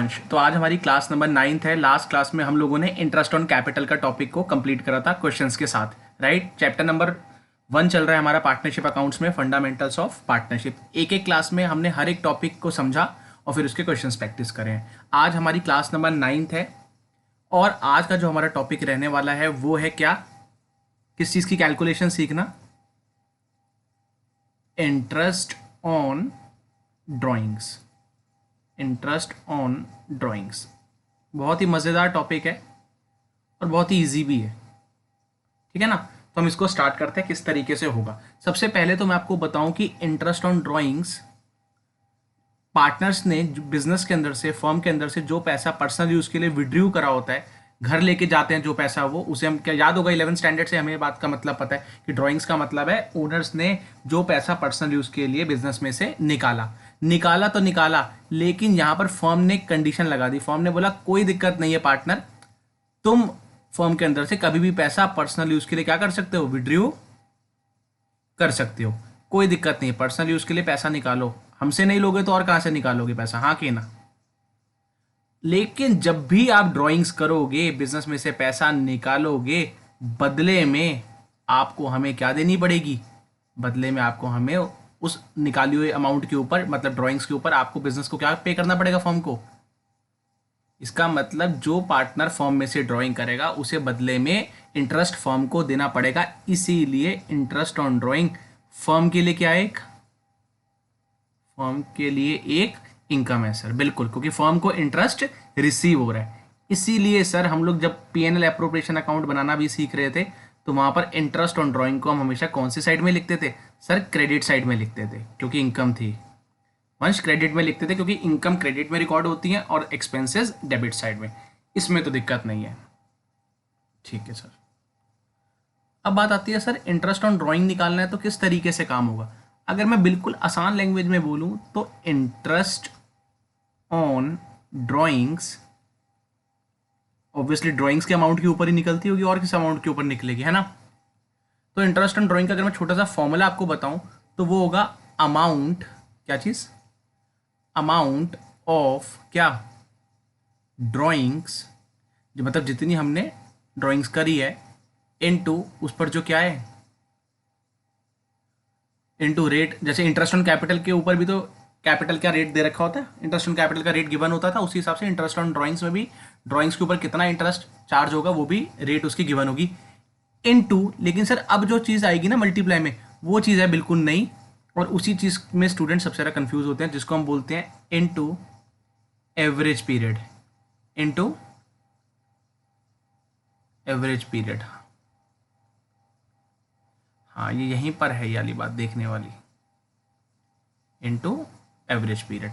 तो आज हमारी क्लास नंबर 9th है। लास्ट क्लास में हम लोगों ने इंटरेस्ट ऑन कैपिटल का टॉपिक को कंप्लीट करा था क्वेश्चंस के साथ, राइट। चैप्टर नंबर 1 चल रहा है हमारा पार्टनरशिप अकाउंट्स में, फंडामेंटल्स ऑफ पार्टनरशिप। एक एक क्लास में हमने हर एक टॉपिक को समझा और फिर उसके क्वेश्चंस प्रैक्टिस करें। आज हमारी क्लास नंबर 9th है और आज का जो हमारा टॉपिक रहने वाला है वो है क्या, किस चीज़ की कैलकुलेशन सीखना, interest on drawings. Interest on drawings बहुत ही मज़ेदार टॉपिक है और बहुत ही इजी भी है, ठीक है ना। तो हम इसको स्टार्ट करते हैं किस तरीके से होगा। सबसे पहले तो मैं आपको बताऊं कि इंटरेस्ट ऑन ड्राइंग्स पार्टनर्स ने बिजनेस के अंदर से, फर्म के अंदर से जो पैसा पर्सनल यूज़ के लिए विड्रू करा होता है, घर लेके जाते हैं जो पैसा, वो उसे हम क्या याद होगा 11th स्टैंडर्ड से हमें बात का मतलब पता है कि ड्राइंग्स का मतलब है ओनर्स ने जो पैसा पर्सनल यूज़ के लिए बिजनेस में से निकाला तो निकाला, लेकिन यहाँ पर फर्म ने कंडीशन लगा दी। फर्म ने बोला कोई दिक्कत नहीं है पार्टनर, तुम फर्म के अंदर से कभी भी पैसा पर्सनल यूज़ के लिए क्या कर सकते हो, विड्रू कर सकते हो, कोई दिक्कत नहीं। पर्सनल यूज़ के लिए पैसा निकालो, हमसे नहीं लोगे तो और कहाँ से निकालोगे पैसा, हाँ कि ना। लेकिन जब भी आप ड्राइंग्स करोगे, बिजनेस में से पैसा निकालोगे, बदले में आपको हमें क्या देनी पड़ेगी, बदले में आपको हमें उस निकाली हुई अमाउंट के ऊपर, मतलब ड्राइंग्स के ऊपर आपको बिजनेस को क्या पे करना पड़ेगा, फर्म को। इसका मतलब जो पार्टनर फर्म में से ड्राइंग करेगा उसे बदले में इंटरेस्ट फर्म को देना पड़ेगा। इसीलिए इंटरेस्ट ऑन ड्राइंग फर्म के लिए क्या है, फर्म के लिए एक इनकम है सर, बिल्कुल, क्योंकि फर्म को इंटरेस्ट रिसीव हो रहा है। इसीलिए सर हम लोग जब पीएनएल एप्रोप्रिएशन अकाउंट बनाना भी सीख रहे थे तो वहां पर इंटरेस्ट ऑन ड्राइंग को हम हमेशा कौन सी साइड में लिखते थे सर, क्रेडिट साइड में लिखते थे, क्योंकि इनकम थी। वंश क्रेडिट में लिखते थे क्योंकि इनकम क्रेडिट में रिकॉर्ड होती है और एक्सपेंसेस डेबिट साइड में। इसमें तो दिक्कत नहीं है, ठीक है सर। अब बात आती है सर इंटरेस्ट ऑन ड्राइंग निकालना है तो किस तरीके से काम होगा। अगर मैं बिल्कुल आसान लैंग्वेज में बोलूं तो interest on drawings obviously drawings के अमाउंट के ऊपर ही निकलती होगी और किस अमाउंट के ऊपर निकलेगी, है ना। तो इंटरेस्ट ऑन ड्राइंग का अगर मैं छोटा सा फॉर्मूला आपको बताऊं तो वो होगा अमाउंट, क्या चीज, अमाउंट ऑफ क्या, ड्राइंग्स, जो मतलब जितनी हमने ड्राइंग्स करी है, इनटू उस पर जो क्या है, इनटू रेट। जैसे इंटरेस्ट ऑन कैपिटल के ऊपर भी तो कैपिटल का रेट दे रखा होता है, इंटरेस्ट ऑन कैपिटल का रेट गिवन होता था, उसी हिसाब से इंटरेस्ट ऑन ड्राइंग्स में भी ड्राइंग्स के ऊपर कितना इंटरेस्ट चार्ज होगा वो भी रेट उसकी गिवन होगी, इनटू। लेकिन सर अब जो चीज़ आएगी ना मल्टीप्लाई में, वो चीज़ है बिल्कुल नहीं, और उसी चीज़ में स्टूडेंट सबसे ज़्यादा कंफ्यूज होते हैं, जिसको हम बोलते हैं into average period, into average period. हाँ ये यहीं पर है ये वाली बात देखने वाली, इनटू एवरेज पीरियड,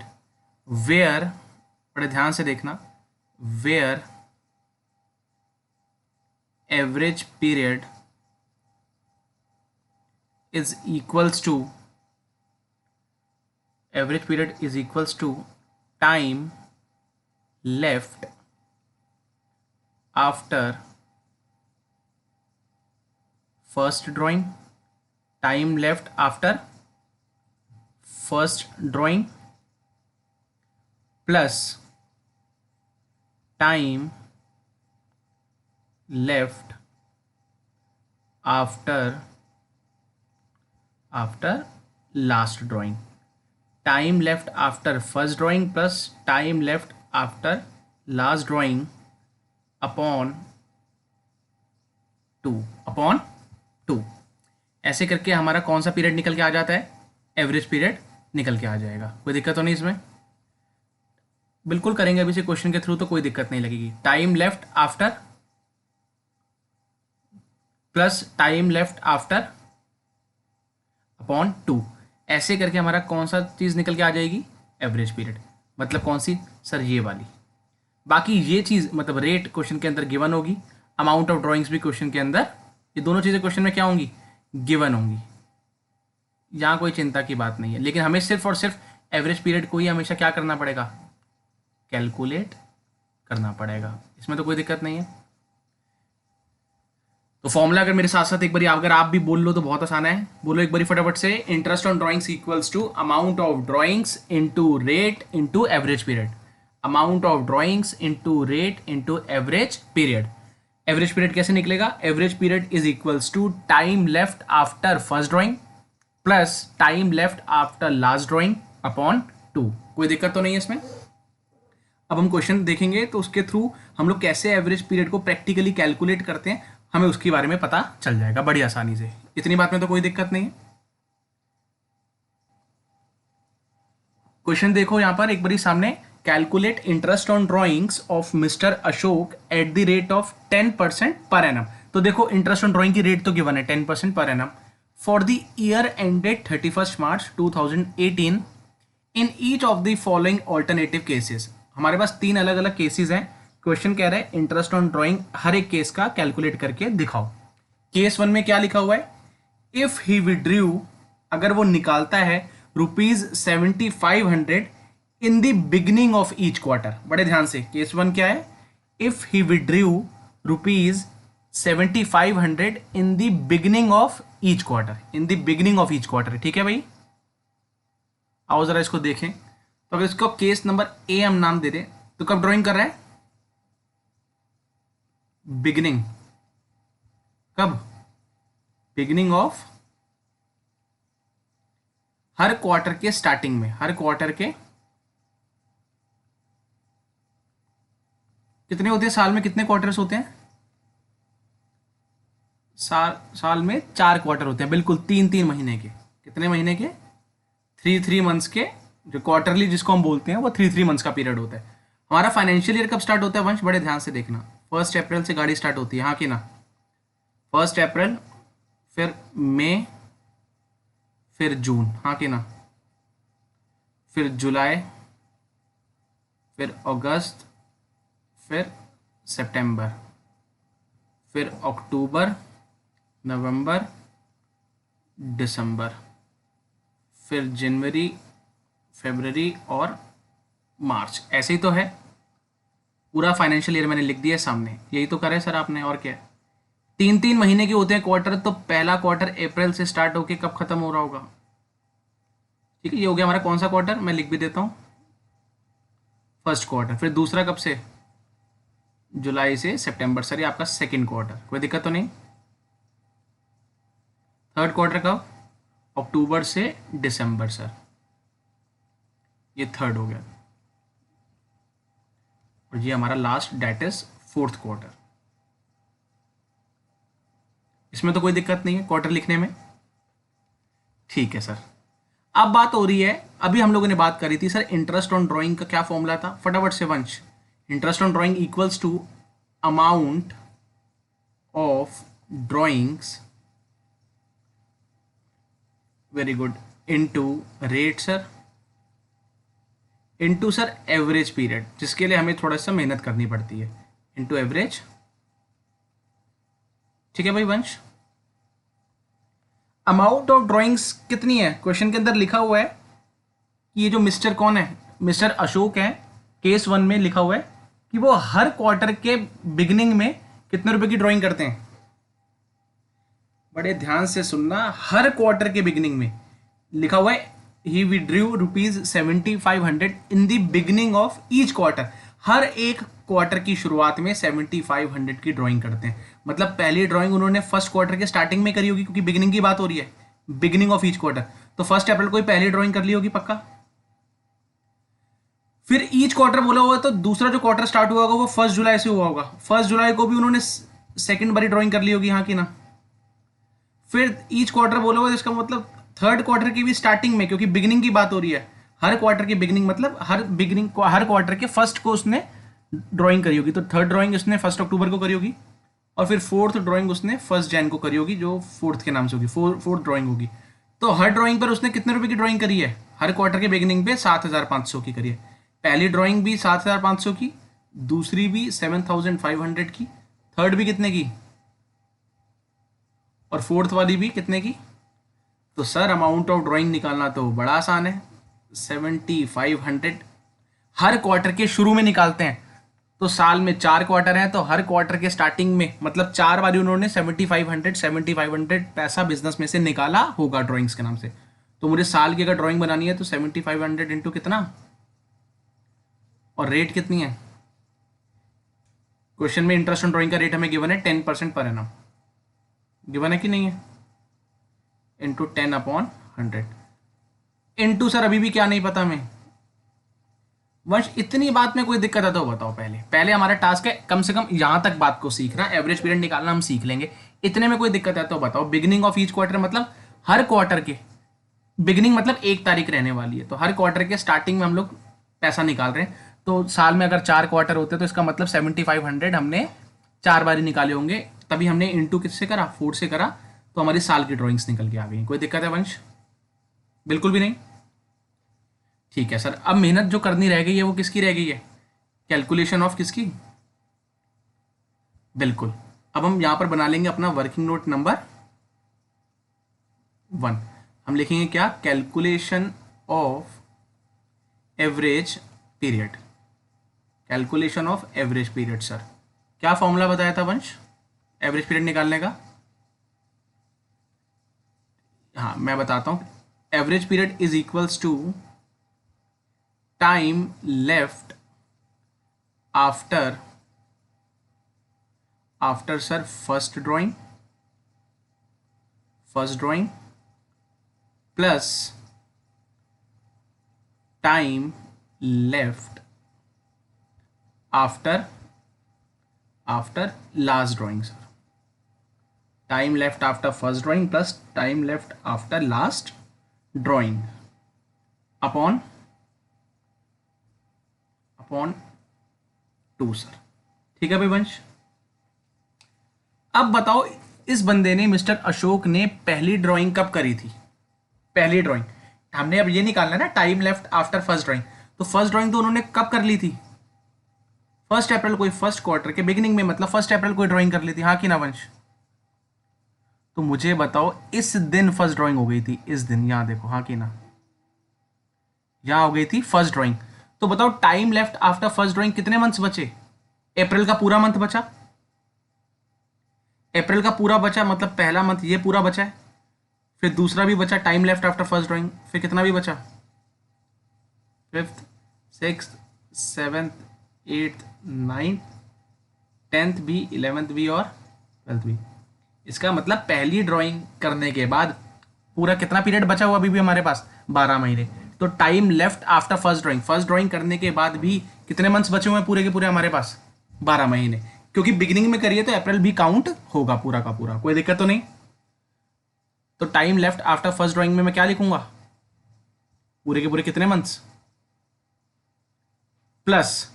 वेयर, बड़े ध्यान से देखना, where average period is equals to, average period is equals to time left after first drawing, time left after first drawing plus time left after last drawing, time left after first drawing plus time left after last drawing upon 2 ऐसे करके हमारा कौन सा period निकल के आ जाता है, average period निकल के आ जाएगा। कोई दिक्कत तो नहीं इसमें, बिल्कुल करेंगे अभी से क्वेश्चन के थ्रू तो कोई दिक्कत नहीं लगेगी। Time left after plus time left after upon 2, ऐसे करके हमारा कौन सा चीज़ निकल के आ जाएगी, एवरेज पीरियड। मतलब कौन सी सर, ये वाली। बाकी ये चीज़ मतलब रेट क्वेश्चन के अंदर गिवन होगी, अमाउंट ऑफ ड्राइंग्स भी क्वेश्चन के अंदर, ये दोनों चीज़ें क्वेश्चन में क्या होंगी, गिवन होंगी। यहाँ कोई चिंता की बात नहीं है, लेकिन हमें सिर्फ और सिर्फ एवरेज पीरियड को ही हमेशा क्या करना पड़ेगा, कैलकुलेट करना पड़ेगा। इसमें तो कोई दिक्कत नहीं है। तो फॉर्मूला अगर मेरे साथ साथ एक बारी अगर आप भी बोल लो तो बहुत आसान है, बोलो एक बारी फटाफट से, interest on drawings equals to amount of drawings into rate into average period. Amount of drawings into rate into average period. Average period कैसे निकलेगा? Average period is equals to time left after first drawing plus time left after last drawing upon 2। कोई दिक्कत तो नहीं है इसमें? अब हम क्वेश्चन देखेंगे तो उसके थ्रू हम लोग कैसे एवरेज पीरियड को प्रैक्टिकली कैलकुलेट करते हैं हमें उसके बारे में पता चल जाएगा बड़ी आसानी से। इतनी बात में तो कोई दिक्कत नहीं है। क्वेश्चन देखो यहां पर एक बारी सामने, calculate interest on drawings of mister Ashok at the rate of 10% per annum. तो देखो इंटरेस्ट ऑन ड्रॉइंग की रेट तो गिवन है 10% per annum for the year ended 31 March 2018 in each of the following alternative cases. हमारे पास 3 अलग अलग cases हैं। Question कह रहा है इंटरेस्ट ऑन ड्रॉइंग हर एक केस का कैलकुलेट करके दिखाओ। केस 1 में क्या लिखा हुआ है? इफ ही विड्रू, अगर वो निकालता है ₹7500 in the beginning of each quarter. बड़े ध्यान से, केस 1 क्या है? If he withdraw ₹7500 in the beginning of each quarter, in the beginning of each quarter. ठीक है भाई, आओ जरा इसको देखें। तो अगर इसको केस नंबर ए हम नाम दे दें तो कब ड्राइंग कर रहा है? बिगिनिंग। कब? बिगिनिंग ऑफ हर क्वार्टर के स्टार्टिंग में। हर क्वार्टर के कितने होते हैं साल में? कितने क्वार्टर्स होते हैं साल में? 4 क्वार्टर होते हैं, बिल्कुल 3-3 महीने के। कितने महीने के? 3-3 मंथ्स के। जो क्वार्टरली जिसको हम बोलते हैं वो 3-3 मंथ्स का पीरियड होता है। हमारा फाइनेंशियल ईयर कब स्टार्ट होता है वंश? बड़े ध्यान से देखना, 1 अप्रैल से गाड़ी स्टार्ट होती है, हाँ कि ना? 1 अप्रैल, फिर मई, फिर जून, हाँ कि ना? फिर जुलाई, फिर अगस्त, फिर सितंबर, फिर अक्टूबर, नवंबर, दिसंबर, फिर जनवरी, फरवरी और मार्च। ऐसे ही तो है। पूरा फाइनेंशियल ईयर मैंने लिख दिया सामने। यही तो करे सर आपने, और क्या? 3-3 महीने के होते हैं क्वार्टर। तो पहला क्वार्टर अप्रैल से स्टार्ट होके कब खत्म हो रहा होगा? ठीक है, ये हो गया हमारा कौन सा क्वार्टर, मैं लिख भी देता हूँ, फर्स्ट क्वार्टर। फिर दूसरा कब से? जुलाई से सितंबर। सर ये आपका सेकंड क्वार्टर, कोई दिक्कत तो नहीं। थर्ड क्वार्टर कब? अक्टूबर से दिसंबर सर, ये थर्ड हो गया। और ये हमारा last date is fourth quarter. इसमें तो कोई दिक्कत नहीं है क्वार्टर लिखने में। ठीक है सर, अब बात हो रही है, अभी हम लोगों ने बात करी थी सर इंटरेस्ट ऑन ड्राइंग का क्या फॉर्मूला था? फटाफट से Vansh, interest on drawing equals to amount of drawings, very good, into rate sir, into sir average period, जिसके लिए हमें थोड़ा सा मेहनत करनी पड़ती है, इनटू एवरेज। ठीक है भाई वंश, अमाउंट ऑफ ड्राइंग्स कितनी है? क्वेश्चन के अंदर लिखा हुआ है कि ये जो मिस्टर कौन है, मिस्टर अशोक है, केस 1 में लिखा हुआ है कि वो हर क्वार्टर के बिगिनिंग में कितने रुपए की ड्राइंग करते हैं। बड़े ध्यान से सुनना, हर क्वार्टर के बिगिनिंग में लिखा हुआ है ही withdraw ₹7500 in the beginning of each quarter. हर एक क्वार्टर की शुरुआत में 7500 की ड्राइंग करते हैं। मतलब पहली ड्राइंग उन्होंने फर्स्ट क्वार्टर के स्टार्टिंग में करी होगी, क्योंकि बिगिनिंग की बात हो रही है, बिगिनिंग ऑफ ईच क्वार्टर। तो 1 अप्रैल को ही पहली ड्राइंग कर ली होगी पक्का। फिर ईच क्वार्टर बोला हुआ, तो दूसरा जो क्वार्टर स्टार्ट हुआ होगा वो 1 जुलाई से हुआ होगा। 1 जुलाई को भी उन्होंने सेकंड बारी ड्राइंग कर ली होगी, हाँ कि ना? फिर ईच क्वार्टर बोला हुआ, इसका मतलब थर्ड क्वार्टर की भी स्टार्टिंग में, क्योंकि बिगिनिंग की बात हो रही है, हर क्वार्टर की बिगिनिंग मतलब हर क्वार्टर के फर्स्ट को उसने ड्राइंग करी होगी। तो थर्ड ड्राइंग उसने 1 अक्टूबर को करी होगी, और फिर फोर्थ ड्राइंग उसने 1 जनवरी को करी होगी, जो फोर्थ के नाम से होगी, फोर्थ ड्राइंग होगी। तो हर ड्राइंग पर उसने कितने रुपए की ड्राइंग करी है? हर क्वार्टर के बिगिनिंग पे 7500 की करी है। पहली ड्राइंग भी 7500 की, दूसरी भी 7500 की, थर्ड भी कितने की, और फोर्थ वाली भी कितने की? तो सर अमाउंट ऑफ ड्राइंग निकालना तो बड़ा आसान है, 7500 हर क्वार्टर के शुरू में निकालते हैं। तो साल में 4 क्वार्टर हैं, तो हर क्वार्टर के स्टार्टिंग में मतलब 4 बारी उन्होंने 7500 पैसा बिजनेस में से निकाला होगा ड्राइंग्स के नाम से। तो मुझे साल की अगर ड्राइंग बनानी है तो 7500 इंटू कितना, और रेट कितनी है? क्वेश्चन में इंटरेस्ट ऑन ड्राइंग का रेट हमें गिवन है 10% पर एनम, गिवन है कि नहीं है? इंटू 10/100 इंटू सर अभी भी क्या नहीं पता हमें। वंश इतनी बात में कोई दिक्कत है तो बताओ। पहले पहले हमारा टास्क है कम से कम यहाँ तक बात को सीखना, एवरेज पीरियड निकालना हम सीख लेंगे। इतने में कोई दिक्कत है तो बताओ। बिगिनिंग ऑफ ईच क्वार्टर मतलब हर क्वार्टर के बिगिनिंग मतलब 1 तारीख रहने वाली है, तो हर क्वार्टर के स्टार्टिंग में हम लोग पैसा निकाल रहे हैं। तो साल में अगर 4 क्वार्टर होते हैं तो इसका मतलब 7500 हमने 4 बारी निकाले होंगे, तभी हमने इंटू किससे करा? 4 से करा, तो हमारी साल की ड्राइंग्स निकल के आ गई। कोई दिक्कत है वंश? बिल्कुल भी नहीं। ठीक है सर, अब मेहनत जो करनी रह गई है वो किसकी रह गई है? कैलकुलेशन ऑफ किसकी? बिल्कुल। अब हम यहां पर बना लेंगे अपना वर्किंग नोट नंबर 1। हम लिखेंगे क्या? Calculation of average period. Calculation of average period. Sir क्या फॉर्मूला बताया था वंश एवरेज पीरियड निकालने का? हाँ मैं बताता हूं। Average period is equals to time left after sir first drawing plus time left after last drawing. Sir time left after first drawing plus time left after last drawing upon 2 sir. ठीक है भाई वंश। अब बताओ इस बंदे ने, mister Ashok ने पहली ड्राइंग कब करी थी? पहली ड्राइंग हमने अब ये निकालना है ना, time left after first drawing. तो फर्स्ट ड्राइंग तो उन्होंने कब कर ली थी? 1 अप्रैल को, फर्स्ट क्वार्टर के बिगिनिंग में, मतलब 1 अप्रैल को ड्राइंग कर ली थी, हाँ कि ना वंश? तो मुझे बताओ इस दिन फर्स्ट ड्राइंग हो गई थी, इस दिन, यहां देखो, हाँ कि ना? यहां हो गई थी फर्स्ट ड्राइंग। तो बताओ time left after first drawing कितने मंथ्स बचे? अप्रैल का पूरा मंथ बचा, अप्रैल का पूरा बचा, मतलब पहला मंथ ये पूरा बचा है, फिर दूसरा भी बचा time left after first drawing, फिर कितना भी बचा? 5th 6th 7th 8th 9th 10th भी, 11th भी और 12th भी। इसका मतलब पहली ड्राइंग करने के बाद पूरा कितना पीरियड बचा हुआ अभी भी हमारे पास? 12 महीने। तो time left after first drawing करने के बाद भी कितने मंथ्स बचे हुए हैं पूरे के पूरे हमारे पास? 12 महीने। क्योंकि बिगिनिंग में करिए तो अप्रैल भी काउंट होगा पूरा का पूरा, कोई दिक्कत तो नहीं। तो time left after first drawing में मैं क्या लिखूंगा? पूरे के पूरे कितने months plus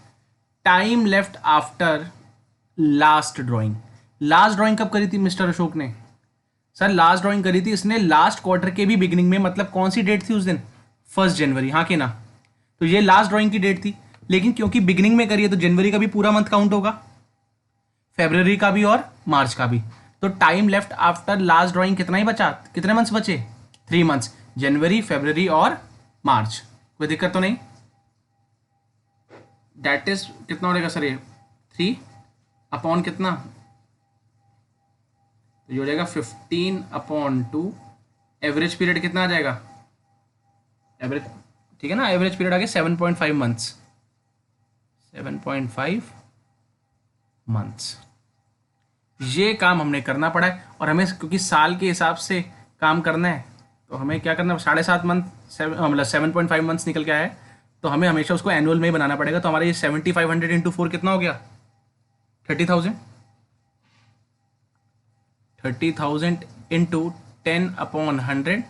time left after last drawing. Last drawing कब करी थी मिस्टर अशोक ने? सर लास्ट ड्राइंग करी थी इसने लास्ट क्वार्टर के भी बिगिनिंग में, मतलब कौन सी डेट थी उस दिन? 1 जनवरी, हाँ कि ना? तो ये लास्ट ड्राइंग की डेट थी, लेकिन क्योंकि बिगिनिंग में करी है तो जनवरी का भी पूरा मंथ काउंट होगा, फरवरी का भी और मार्च का भी। तो time left after last drawing कितना ही बचा? कितने मंथ्स बचे? 3 मंथ्स, जनवरी, फरवरी और मार्च। कोई दिक्कत तो नहीं? दैट इज कितना हो जाएगा सर ये? 3 अपॉन कितना? तो ये हो जाएगा 15/2। एवरेज पीरियड कितना आ जाएगा? एवरेज, ठीक है ना, एवरेज पीरियड आ गया 7.5 मंथ्स। 7.5 मंथ्स। ये काम हमने करना पड़ा है, और हमें क्योंकि साल के हिसाब से काम करना है तो हमें क्या करना है? 7.5 मंथ, मतलब 7.5 मंथ्स निकल के आया है, तो हमें हमेशा उसको एनुअल में ही बनाना पड़ेगा। तो हमारा ये 7500 इंटू 4 कितना हो गया? 30,000। 30,000 इंटू 10/100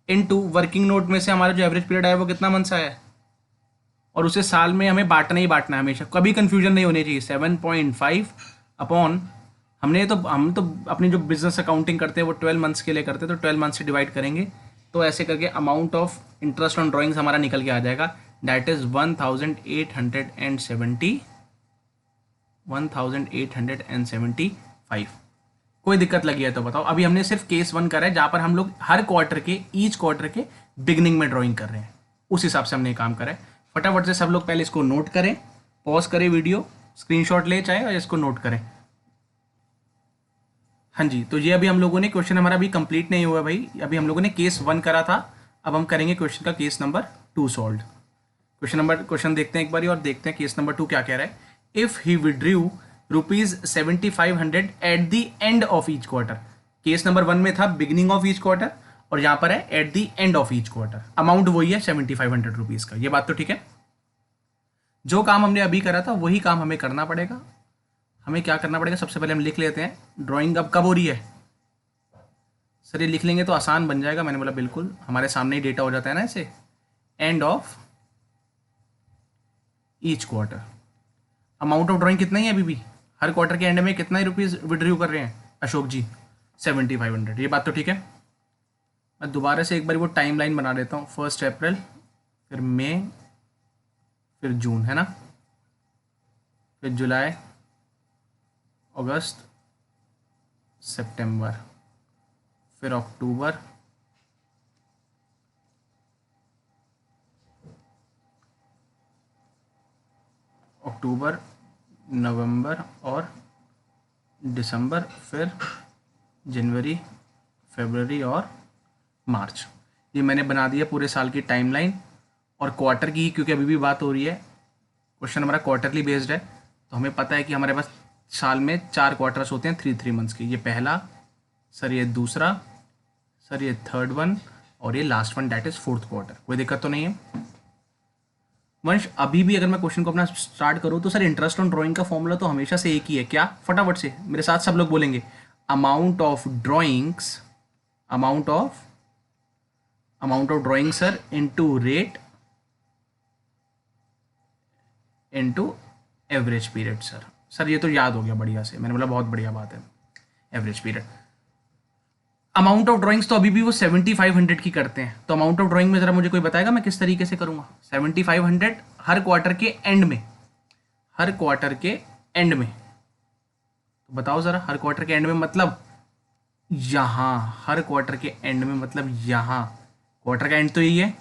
इंटू वर्किंग नोट में से हमारा जो एवरेज पीरियड आया वो कितना मंथ्स आया है, और उसे साल में हमें बांटना ही बांटना है हमेशा, कभी कंफ्यूजन नहीं होनी चाहिए। 7.5 अपॉन, हम तो अपनी जो बिजनेस अकाउंटिंग करते हैं वो 12 मंथ्स के लिए करते हैं, तो 12 मंथ से डिवाइड करेंगे, तो ऐसे करके amount of interest on drawings हमारा निकल के आ जाएगा। That is 1875। कोई दिक्कत लगी है तो बताओ। अभी हमने सिर्फ केस 1 करा है, जहां पर हम लोग हर क्वार्टर के, ईच क्वार्टर के बिगिनिंग में ड्राइंग कर रहे हैं, उस हिसाब से हमने काम करा है। फटाफट से सब लोग पहले इसको नोट करें, पॉज करें वीडियो, स्क्रीनशॉट ले चाहे और इसको नोट करें। हाँ जी, तो ये अभी हम लोगों ने, क्वेश्चन हमारा अभी कंप्लीट नहीं हुआ भाई, अभी हम लोगों ने केस 1 करा था, अब हम करेंगे क्वेश्चन का केस नंबर 2 सॉल्व। क्वेश्चन देखते हैं एक बारी और देखते हैं केस नंबर 2 क्या कह रहा है। If he withdraw ₹7500 at the end of each quarter. Case number 1 में था बिगिनिंग ऑफ ईच क्वार्टर और यहाँ पर है at the end of each quarter. Amount वही है ₹7500 का। ये बात तो ठीक है। जो काम हमने अभी करा था वही काम हमें करना पड़ेगा। हमें क्या करना पड़ेगा, सबसे पहले हम लिख लेते हैं ड्राइंग अब कब हो रही है। सर ये लिख लेंगे तो आसान बन जाएगा। मैंने बोला बिल्कुल, हमारे सामने ही डेटा हो जाता है ना ऐसे। End of each quarter. Amount of drawing कितना ही है अभी भी, हर क्वार्टर के एंड में कितना ही रुपीज़ विड्रू कर रहे हैं अशोक जी, 7500। ये बात तो ठीक है। मैं दोबारा से एक बार वो टाइम लाइन बना देता हूँ। 1 अप्रैल, फिर मई, फिर जून, है ना, फिर जुलाई, अगस्त, सितंबर, फिर अक्टूबर, नवंबर और दिसंबर, फिर जनवरी, फरवरी और मार्च। ये मैंने बना दिया पूरे साल की टाइमलाइन। और क्वार्टर की, क्योंकि अभी भी बात हो रही है, क्वेश्चन हमारा क्वार्टरली बेस्ड है, तो हमें पता है कि हमारे पास साल में 4 क्वार्टर्स होते हैं 3 मंथ्स के। ये पहला सर, ये दूसरा सर, ये थर्ड वन और ये last one, that is 4th quarter. कोई दिक्कत तो नहीं है वंश। अभी भी अगर मैं क्वेश्चन को अपना स्टार्ट करूँ तो सर इंटरेस्ट ऑन ड्राइंग का फॉर्मूला तो हमेशा से एक ही है। क्या? फटाफट से मेरे साथ सब लोग बोलेंगे, amount of drawings, amount of drawing sir into rate into average period. Sir ये तो याद हो गया बढ़िया से, मैंने बोला बहुत बढ़िया बात है। Average period, amount of drawings तो अभी भी वो 7500 की करते हैं। तो अमाउंट ऑफ ड्राइंग में ज़रा मुझे कोई बताएगा मैं किस तरीके से करूँगा। 7500 हर क्वार्टर के एंड में, हर क्वार्टर के एंड में। तो बताओ ज़रा, हर क्वार्टर के एंड में मतलब यहाँ, हर क्वार्टर के एंड में मतलब यहाँ। क्वार्टर का एंड तो यही है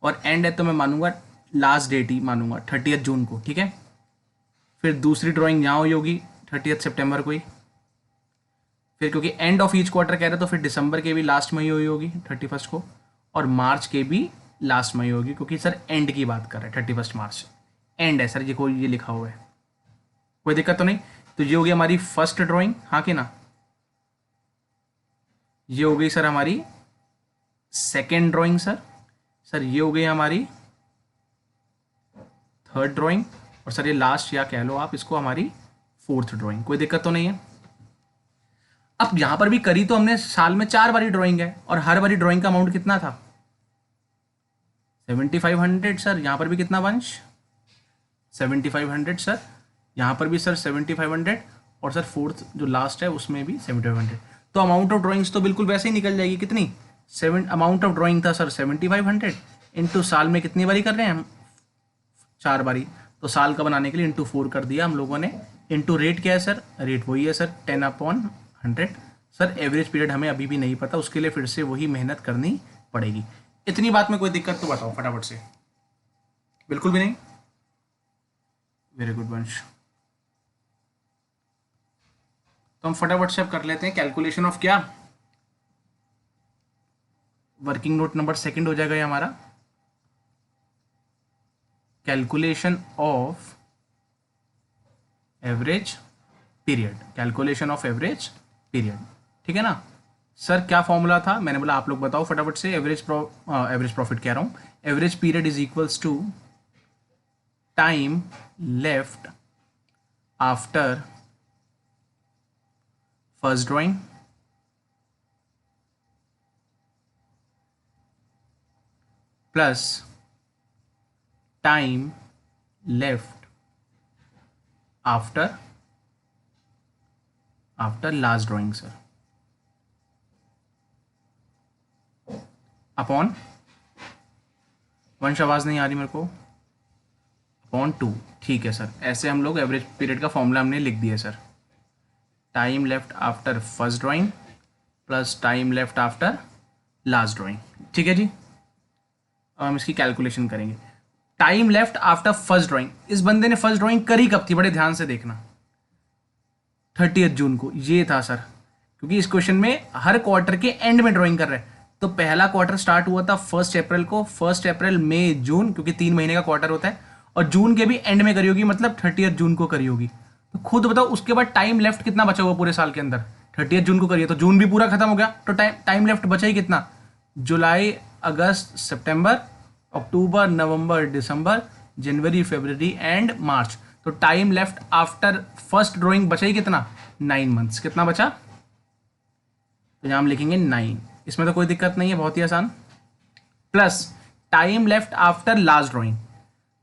और एंड है तो मैं मानूंगा लास्ट डेट ही मानूंगा, 30 जून को, ठीक है। फिर दूसरी ड्राइंग यहाँ हुई होगी 30 सितंबर को ही। फिर क्योंकि एंड ऑफ ईच क्वार्टर कह रहे तो फिर दिसंबर के भी लास्ट में ही हुई होगी 31 को, और मार्च के भी लास्ट में ही होगी, क्योंकि सर एंड की बात कर रहे हैं। 31 मार्च एंड है सर, ये कोई ये लिखा हुआ है, कोई दिक्कत तो नहीं। तो ये हो गई हमारी फर्स्ट ड्राइंग, हाँ कि ना। ये हो गई सर हमारी सेकेंड ड्राइंग सर ये हो गई हमारी थर्ड ड्राइंग, और सर ये लास्ट, या कह लो आप इसको हमारी 4th ड्राइंग। कोई दिक्कत तो नहीं है। अब यहां पर भी करी तो हमने साल में 4 बारी ड्राइंग है, और हर बारी ड्राइंग का अमाउंट कितना था? 7500 सर। यहां पर भी कितना वंश? 7500 सर। यहां पर भी सर 7500, और सर 4th जो लास्ट है उसमें भी 7500। तो अमाउंट ऑफ ड्राइंग्स तो बिल्कुल वैसे ही निकल जाएगी। कितनी? अमाउंट ऑफ ड्राइंग था सर 7500 इंटू साल में कितनी बारी कर रहे हैं हम? 4 बारी। तो साल का बनाने के लिए इंटू 4 कर दिया हम लोगों ने। इंटू रेट क्या है सर? रेट वही है सर 10/100। सर एवरेज पीरियड हमें अभी भी नहीं पता, उसके लिए फिर से वही मेहनत करनी पड़ेगी। इतनी बात में कोई दिक्कत तो बताओ फटाफट से। बिल्कुल भी नहीं? वेरी गुड वंश। तो हम फटाफट से अब कर लेते हैं कैलकुलेशन ऑफ क्या, वर्किंग नोट नंबर 2 हो जाएगा ये हमारा, calculation of average period. Calculation of average period, ठीक है ना सर। क्या फॉर्मूला था? मैंने बोला आप लोग बताओ फटाफट से। एवरेज प्रॉफिट कह रहा हूं, average period is equals to time left after first drawing plus time left after last drawing sir, upon, Vansh आवाज नहीं आ रही मेरे को, अपॉन 2। ठीक है सर, ऐसे हम लोग एवरेज पीरियड का फॉर्मूला हमने लिख दिया sir. Time left after first drawing plus time left after last drawing, ठीक है जी। अब हम इसकी कैलकुलेशन करेंगे। Time left after first drawing, इस बंदे ने फर्स्ट ड्राइंग करी कब थी? बड़े ध्यान से देखना, 30 जून को। ये था सर, क्योंकि इस क्वेश्चन में हर क्वार्टर के एंड में ड्राइंग कर रहे हैं, तो पहला क्वार्टर स्टार्ट हुआ था 1 अप्रैल को, 1 अप्रैल मई जून, क्योंकि 3 महीने का क्वार्टर होता है, और जून के भी एंड में करी होगी, मतलब 30 जून को करी होगी। तो खुद बताओ उसके बाद टाइम लेफ्ट कितना बचा हुआ पूरे साल के अंदर। 30 जून को करिए तो जून भी पूरा खत्म हो गया, तो टाइम लेफ्ट बचा ही कितना, जुलाई, अगस्त, सितंबर, अक्टूबर, नवंबर, दिसंबर, जनवरी, फरवरी एंड मार्च। तो time left after first drawing बचा ही कितना, 9 मंथ्स। कितना बचा, तो यहाँ हम लिखेंगे 9। इसमें तो कोई दिक्कत नहीं है, बहुत ही आसान। Plus time left after last drawing,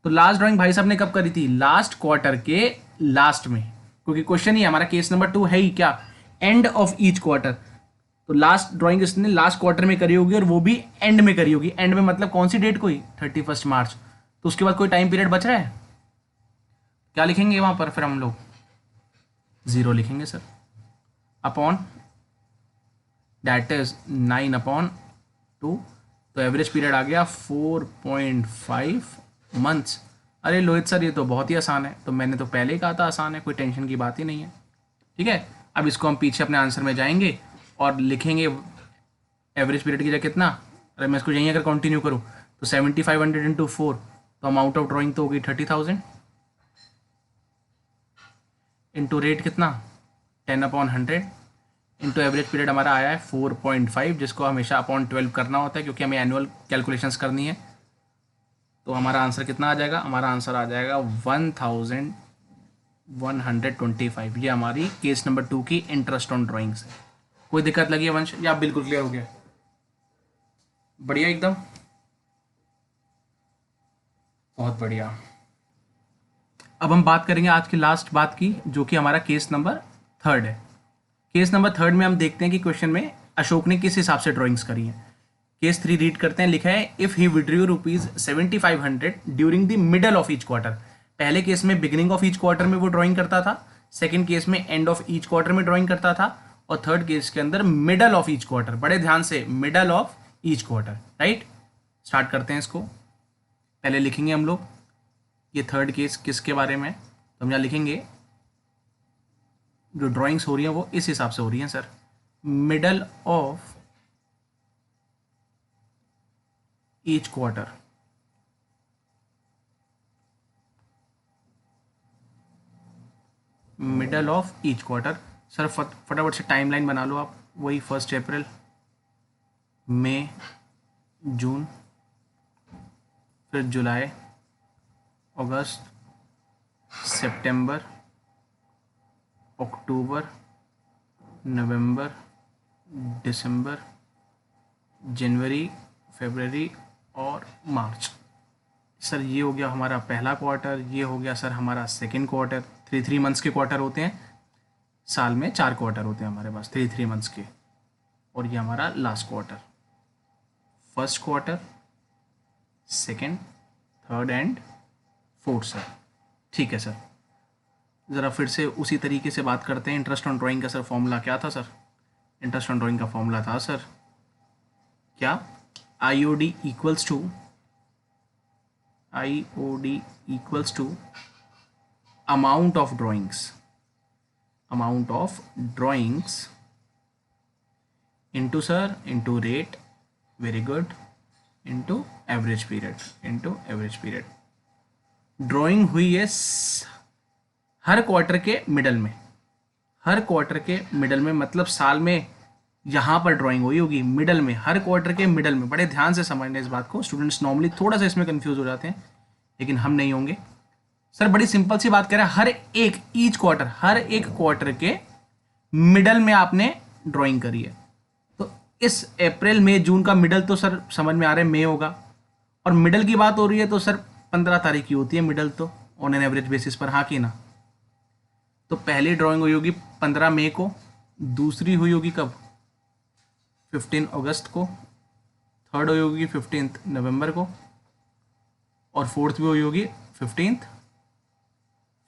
तो लास्ट ड्राइंग भाई साहब ने कब करी थी, लास्ट क्वार्टर के लास्ट में, क्योंकि क्वेश्चन ही हमारा केस नंबर 2 है ही क्या, एंड ऑफ ईच क्वार्टर। तो लास्ट ड्राइंग इसने लास्ट क्वार्टर में करी होगी, और वो भी एंड में करी होगी। एंड में मतलब कौन सी डेट को ही, 31 मार्च। तो उसके बाद कोई टाइम पीरियड बच रहा है, क्या लिखेंगे वहां पर, फिर हम लोग 0 लिखेंगे सर, अपॉन दैट इज 9/2। तो एवरेज पीरियड आ गया 4.5 मंथ्स। अरे लोहित सर ये तो बहुत ही आसान है, तो मैंने तो पहले ही कहा था आसान है, कोई टेंशन की बात ही नहीं है। ठीक है, अब इसको हम पीछे अपने आंसर में जाएंगे और लिखेंगे एवरेज पीरियड की जगह कितना। अरे मैं इसको यहीं अगर कंटिन्यू करूँ तो 7500 इंटू 4, तो अमाउंट ऑफ ड्राइंग तो होगी 30,000, इंटू रेट कितना 10/100, इंटू एवरेज पीरियड हमारा आया है 4.5, जिसको हमेशा अपॉन 12 करना होता है क्योंकि हमें एनुअल कैलकुलेशंस करनी है। तो हमारा आंसर कितना आ जाएगा, हमारा आंसर आ जाएगा 1125। ये हमारी केस नंबर 2 की इंटरेस्ट ऑन ड्राइंग्स है। कोई दिक्कत लगी है वंश, या बिल्कुल क्लियर हो गया, बढ़िया एकदम, बहुत बढ़िया। अब हम बात करेंगे आज की लास्ट बात की, जो कि हमारा केस नंबर 3 है। केस नंबर 3 में हम देखते हैं कि क्वेश्चन में अशोक ने किस हिसाब से ड्राइंग्स करी हैं। केस 3 रीड करते हैं, लिखा है if he withdraw ₹7500 during the middle of each quarter. पहले केस में बिगिनिंग ऑफ ईच क्वार्टर में वो ड्राइंग करता था, सेकंड केस में एंड ऑफ ईच क्वार्टर में ड्राइंग करता था, और थर्ड केस के अंदर मिडल ऑफ ईच क्वार्टर। बड़े ध्यान से, middle of each quarter, right. Start करते हैं इसको, पहले लिखेंगे हम लोग ये थर्ड केस किसके बारे में, तो हम यहाँ लिखेंगे जो ड्राइंग्स हो रही हैं वो इस हिसाब से हो रही हैं sir, middle of each quarter, middle of each quarter. Sir फटाफट से टाइमलाइन बना लो आप, वही 1 अप्रैल, मई, जून, फिर जुलाई, अगस्त, सितंबर, अक्टूबर, नवंबर, दिसंबर, जनवरी, फरवरी और मार्च। सर ये हो गया हमारा पहला क्वार्टर, ये हो गया सर हमारा सेकेंड क्वार्टर। 3 मंथ्स के क्वार्टर होते हैं, साल में 4 क्वार्टर होते हैं हमारे पास 3 मंथ्स के, और ये हमारा last quarter, first quarter, second, third and fourth sir. ठीक है सर, ज़रा फिर से उसी तरीके से बात करते हैं। इंटरेस्ट ऑन ड्राइंग का सर फॉर्मूला क्या था सर, इंटरेस्ट ऑन ड्राइंग का फॉर्मूला था सर क्या, IOD equals to amount of drawings into sir into rate, very good, into average period. Drawing हुई है हर क्वार्टर के मिडल में, मतलब साल में यहाँ पर ड्राइंग हुई होगी मिडल में, हर क्वार्टर के मिडल में। बड़े ध्यान से समझना इस बात को, स्टूडेंट्स नॉर्मली थोड़ा सा इसमें कंफ्यूज हो जाते हैं, लेकिन हम नहीं होंगे सर। बड़ी सिंपल सी बात कह रहे हैं, हर एक क्वार्टर के मिडल में आपने ड्राइंग करी है। तो इस अप्रैल मई जून का मिडल तो सर समझ में आ रहा है मई होगा, और मिडल की बात हो रही है तो सर 15 तारीख की होती है मिडल तो, ऑन एन एवरेज बेसिस पर, हाँ कि ना। तो पहली ड्राइंग हुई होगी 15 मई को, दूसरी हुई होगी कब, 15 अगस्त को, थर्ड हुई होगी 15 नवंबर को, और फोर्थ भी हुई होगी 15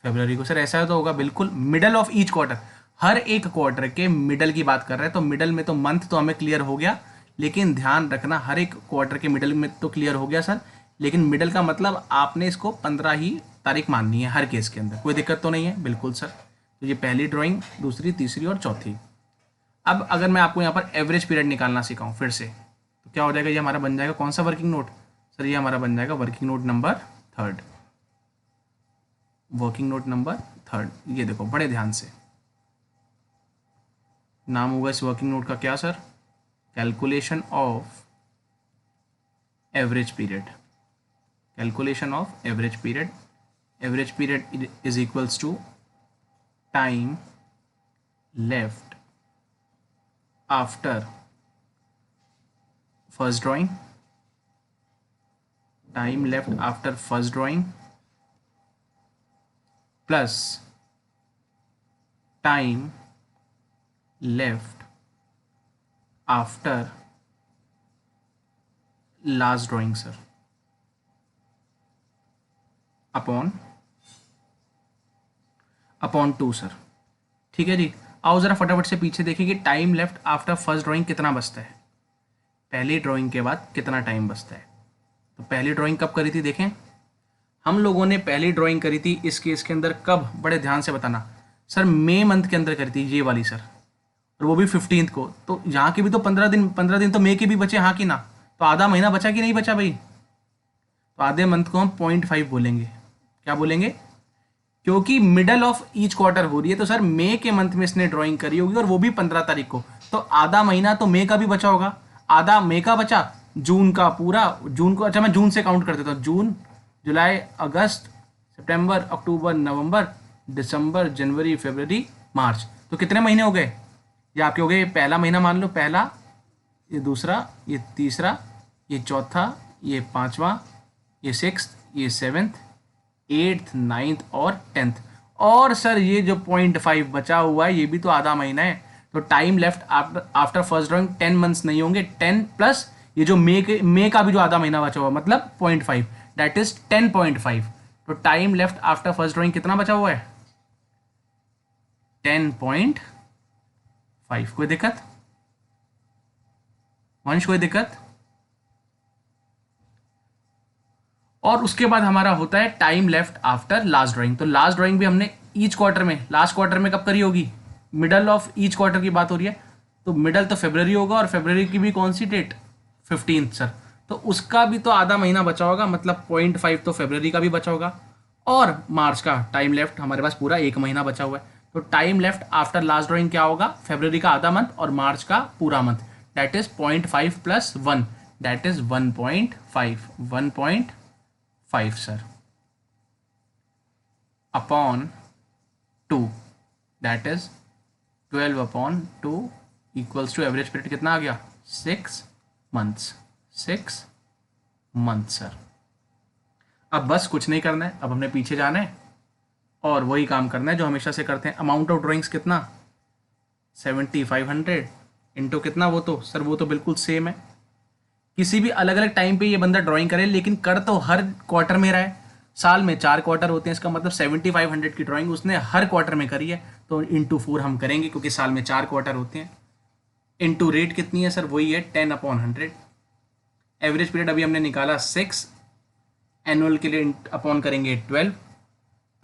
फरवरी को। सर ऐसा तो होगा बिल्कुल, मिडल ऑफ ईच क्वार्टर, हर एक क्वार्टर के मिडल की बात कर रहे हैं। तो मिडल में तो मंथ तो हमें क्लियर हो गया, लेकिन ध्यान रखना हर एक क्वार्टर के मिडल में तो क्लियर हो गया सर, लेकिन मिडल का मतलब आपने इसको 15 ही तारीख माननी है हर केस के अंदर। कोई दिक्कत तो नहीं है, बिल्कुल सर। तो ये पहली ड्राइंग, दूसरी, तीसरी और चौथी। अब अगर मैं आपको यहाँ पर एवरेज पीरियड निकालना सिखाऊं फिर से, क्या हो जाएगा, ये हमारा बन जाएगा कौन सा वर्किंग नोट सर, ये हमारा बन जाएगा working note number third, working note number third. ये देखो बड़े ध्यान से, नाम होगा इस वर्किंग नोट का क्या sir, calculation of average period, calculation of average period. Average period is equals to time left after first drawing, time left after first drawing plus time left after last drawing sir, upon 2 sir. ठीक है जी, आओ ज़रा फटाफट से पीछे देखिए कि time left after first drawing कितना बचता है, पहली ड्राइंग के बाद कितना टाइम बचता है। तो पहली ड्राइंग कब करी थी, देखें हम लोगों ने पहली ड्राइंग करी थी इस केस के अंदर कब, बड़े ध्यान से बताना सर, मई मंथ के अंदर करी थी ये वाली सर, और वो भी 15 को। तो यहाँ के भी तो 15 दिन तो मई के भी बचे, हाँ कि ना, तो आधा महीना बचा कि नहीं बचा भाई, तो आधे मंथ को हम 0.5 बोलेंगे। क्या बोलेंगे, क्योंकि मिडल ऑफ ईच क्वार्टर हो रही है, तो सर मई के मंथ में इसने ड्राइंग करी होगी और वो भी 15 तारीख को, तो आधा महीना तो मई का भी बचा होगा, आधा मई का बचा, जून का पूरा, जून को, अच्छा मैं जून से काउंट कर देता हूँ, जून जुलाई अगस्त सितंबर अक्टूबर नवंबर दिसंबर जनवरी फरवरी मार्च, तो कितने महीने हो गए, ये आपके हो गए, पहला महीना मान लो, पहला, ये दूसरा, ये तीसरा, ये चौथा, ये पांचवा, ये सिक्स्थ, ये सेवेंथ, एट्थ, नाइन्थ और 10th, और सर ये जो 0.5 बचा हुआ है ये भी तो आधा महीना है, तो time left after first drawing 10 months नहीं होंगे, 10 प्लस ये जो मई का भी जो आधा महीना बचा हुआ मतलब 0.5, दैट इज 10.5। तो time left after first drawing कितना बचा हुआ है, 10.5। कोई दिक्कत वंश, कोई दिक्कत। और उसके बाद हमारा होता है time left after last drawing, तो लास्ट ड्राइंग भी हमने ईच क्वार्टर में, लास्ट क्वार्टर में कब करी होगी, मिडल ऑफ ईच क्वार्टर की बात हो रही है, तो मिडल तो फरवरी होगा, और फरवरी की भी कौन सी डेट, 15 सर, तो उसका भी तो आधा महीना बचा होगा, मतलब 0.5 तो फरवरी का भी बचा होगा, और मार्च का टाइम लेफ्ट हमारे पास पूरा एक महीना बचा हुआ है, तो time left after last drawing क्या होगा, फरवरी का आधा मंथ और मार्च का पूरा month, that is 0.5 plus 1, that is 1.5 sir, upon 2, that is 12/2 equals to average period कितना आ गया, 6 मंथ्स, 6 मंथ सर। अब बस कुछ नहीं करना है, अब हमने पीछे जाना है और वही काम करना है जो हमेशा से करते हैं। अमाउंट ऑफ ड्राइंग्स कितना, 7500 इंटू कितना, वो तो सर वो तो बिल्कुल सेम है, किसी भी अलग अलग टाइम पे ये बंदा ड्राइंग करे, लेकिन कर तो हर क्वार्टर में रहा है, साल में 4 क्वार्टर होते हैं, इसका मतलब 7500 की ड्राइंग उसने हर क्वार्टर में करी है, तो इंटू 4 हम करेंगे क्योंकि साल में 4 क्वार्टर होते हैं। इंटू रेट कितनी है सर, वही है 10/100। एवरेज पीरियड अभी हमने निकाला 6, एनुअल के लिए अपॉन करेंगे 12,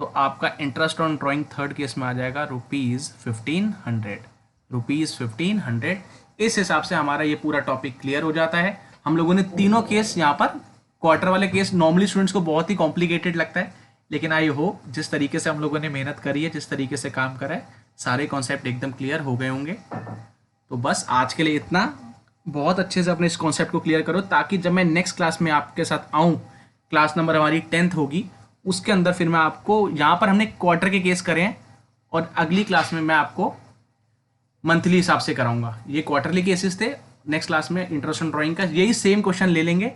तो आपका interest on drawing third case में आ जाएगा ₹1500। इस हिसाब से हमारा ये पूरा टॉपिक क्लियर हो जाता है। हम लोगों ने तीनों केस यहाँ पर, क्वार्टर वाले केस नॉर्मली स्टूडेंट्स को बहुत ही कॉम्प्लिकेटेड लगता है, लेकिन आई होप जिस तरीके से हम लोगों ने मेहनत करी है, जिस तरीके से काम करा है, सारे कॉन्सेप्ट एकदम क्लियर हो गए होंगे। तो बस आज के लिए इतना, बहुत अच्छे से अपने इस कॉन्सेप्ट को क्लियर करो, ताकि जब मैं नेक्स्ट क्लास में आपके साथ आऊँ, क्लास नंबर हमारी 10th होगी, उसके अंदर फिर मैं आपको, यहाँ पर हमने क्वार्टर के केस करे हैं और अगली क्लास में मैं आपको मंथली हिसाब से कराऊंगा। ये क्वार्टरली केसेस थे, नेक्स्ट क्लास में इंट्रोडक्शन ड्राइंग का यही सेम क्वेश्चन ले लेंगे,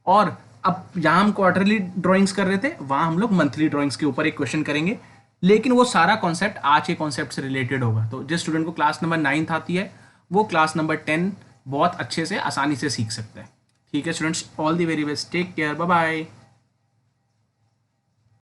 और अब जहाँ हम क्वार्टरली ड्राइंग्स कर रहे थे वहाँ हम लोग मंथली ड्राइंग्स के ऊपर एक क्वेश्चन करेंगे, लेकिन वो सारा कॉन्सेप्ट आज के कॉन्सेप्ट से रिलेटेड होगा। तो जिस स्टूडेंट को क्लास नंबर 9th आती है वो क्लास नंबर 10 बहुत अच्छे से आसानी से सीख सकता है। ठीक है students, all the very best, take care, bye bye.